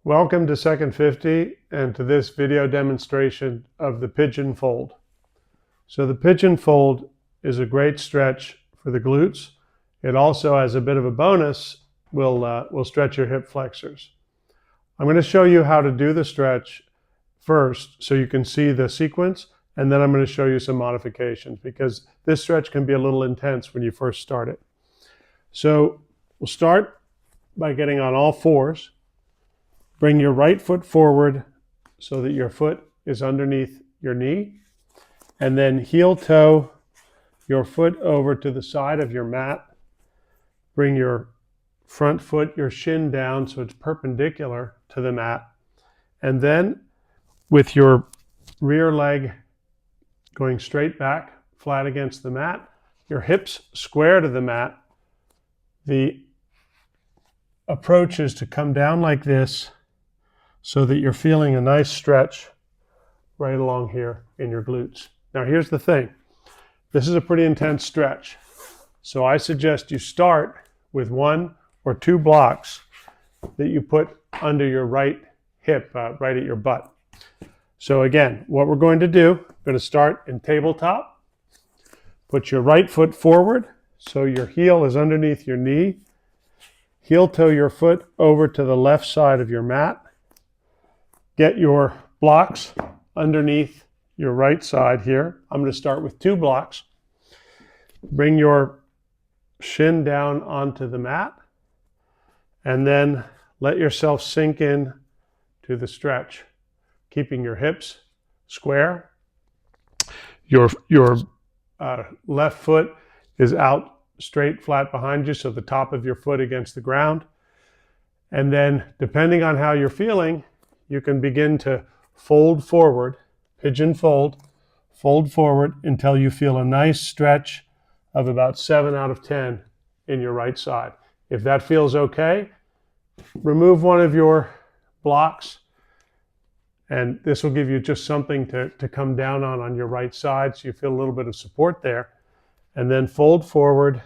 Welcome to SecondFifty and to this video demonstration of the Pigeon fold. So the Pigeon fold is a great stretch for the glutes. It also, as a bit of a bonus, will stretch your hip flexors. I'm going to show you how to do the stretch first so you can see the sequence, and then I'm going to show you some modifications because this stretch can be a little intense when you first start it. So we'll start by getting on all fours. Bring your right foot forward so that your foot is underneath your knee, and then heel toe your foot over to the side of your mat. Bring your front foot, your shin down so it's perpendicular to the mat, and then with your rear leg going straight back, flat against the mat, your hips square to the mat. The approach is to come down like this so that you're feeling a nice stretch right along here in your glutes. Now here's the thing. This is a pretty intense stretch. So I suggest you start with 1 or 2 blocks that you put under your right hip, right at your butt. So again, what we're going to do, we're going to start in tabletop. Put your right foot forward so your heel is underneath your knee. Heel toe your foot over to the left side of your mat. Get your blocks underneath your right side here. I'm going to start with 2 blocks. Bring your shin down onto the mat, and then let yourself sink in to the stretch, keeping your hips square. Your left foot is out straight, flat behind you, so the top of your foot against the ground. And then, depending on how you're feeling, you can begin to fold forward, pigeon fold forward until you feel a nice stretch of about 7 out of 10 in your right side. If that feels okay, remove one of your blocks, and this will give you just something to come down on your right side so you feel a little bit of support there. And then fold forward.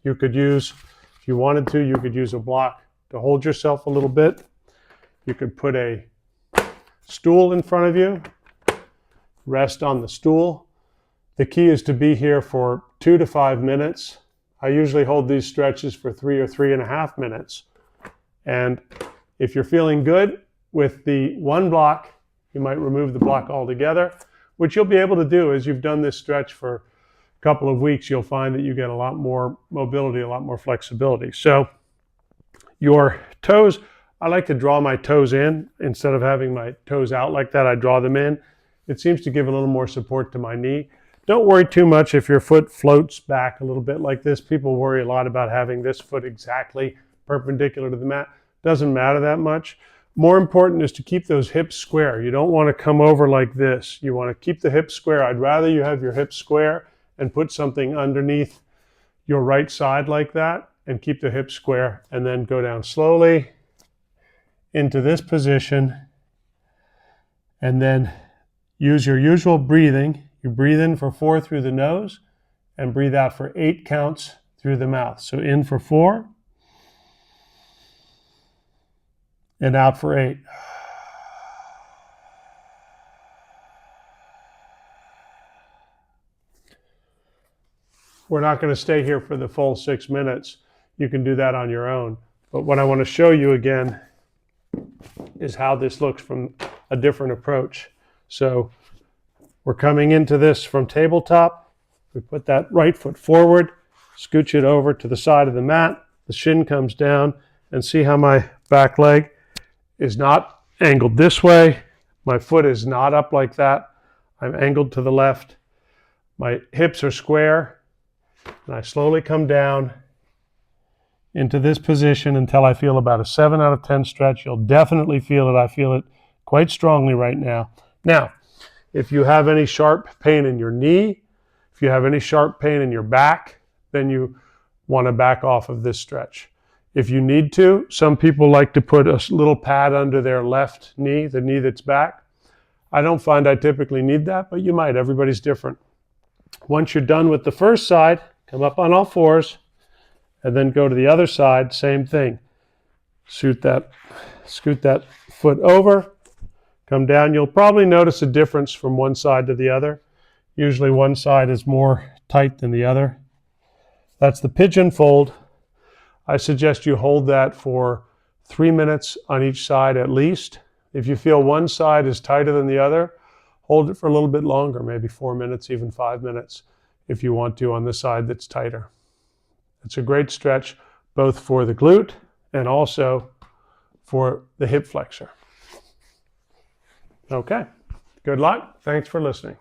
You could use, if you wanted to, you could use a block to hold yourself a little bit. You could put a stool in front of you, rest on the stool. The key is to be here for 2 to 5 minutes. I usually hold these stretches for 3 or 3.5 minutes. And if you're feeling good with the 1 block, you might remove the block altogether, which you'll be able to do as you've done this stretch for a couple of weeks. You'll find that you get a lot more mobility, a lot more flexibility. So your toes, I like to draw my toes in instead of having my toes out like that. I draw them in. It seems to give a little more support to my knee. Don't worry too much if your foot floats back a little bit like this. People worry a lot about having this foot exactly perpendicular to the mat. Doesn't matter that much. More important is to keep those hips square. You don't want to come over like this. You want to keep the hips square. I'd rather you have your hips square and put something underneath your right side like that and keep the hips square, and then go down slowly into this position, and then use your usual breathing. You breathe in for 4 through the nose and breathe out for 8 counts through the mouth. So in for 4 and out for 8. We're not going to stay here for the full 6 minutes. You can do that on your own. But what I want to show you again is how this looks from a different approach. So we're coming into this from tabletop. We put that right foot forward, scooch it over to the side of the mat. The shin comes down, and see how my back leg is not angled this way. My foot is not up like that. I'm angled to the left. My hips are square, and I slowly come down into this position until I feel about a 7 out of 10 stretch. You'll definitely feel it. I feel it quite strongly right now. Now, if you have any sharp pain in your knee, if you have any sharp pain in your back, then you want to back off of this stretch. If you need to, some people like to put a little pad under their left knee, the knee that's back. I don't find I typically need that, but you might. Everybody's different. Once you're done with the first side, come up on all fours, and then go to the other side, same thing. scoot that foot over, come down. You'll probably notice a difference from one side to the other. Usually one side is more tight than the other. That's the pigeon fold. I suggest you hold that for 3 minutes on each side at least. If you feel one side is tighter than the other, hold it for a little bit longer, maybe 4 minutes, even 5 minutes, if you want to on the side that's tighter. It's a great stretch both for the glute and also for the hip flexor. Okay, good luck. Thanks for listening.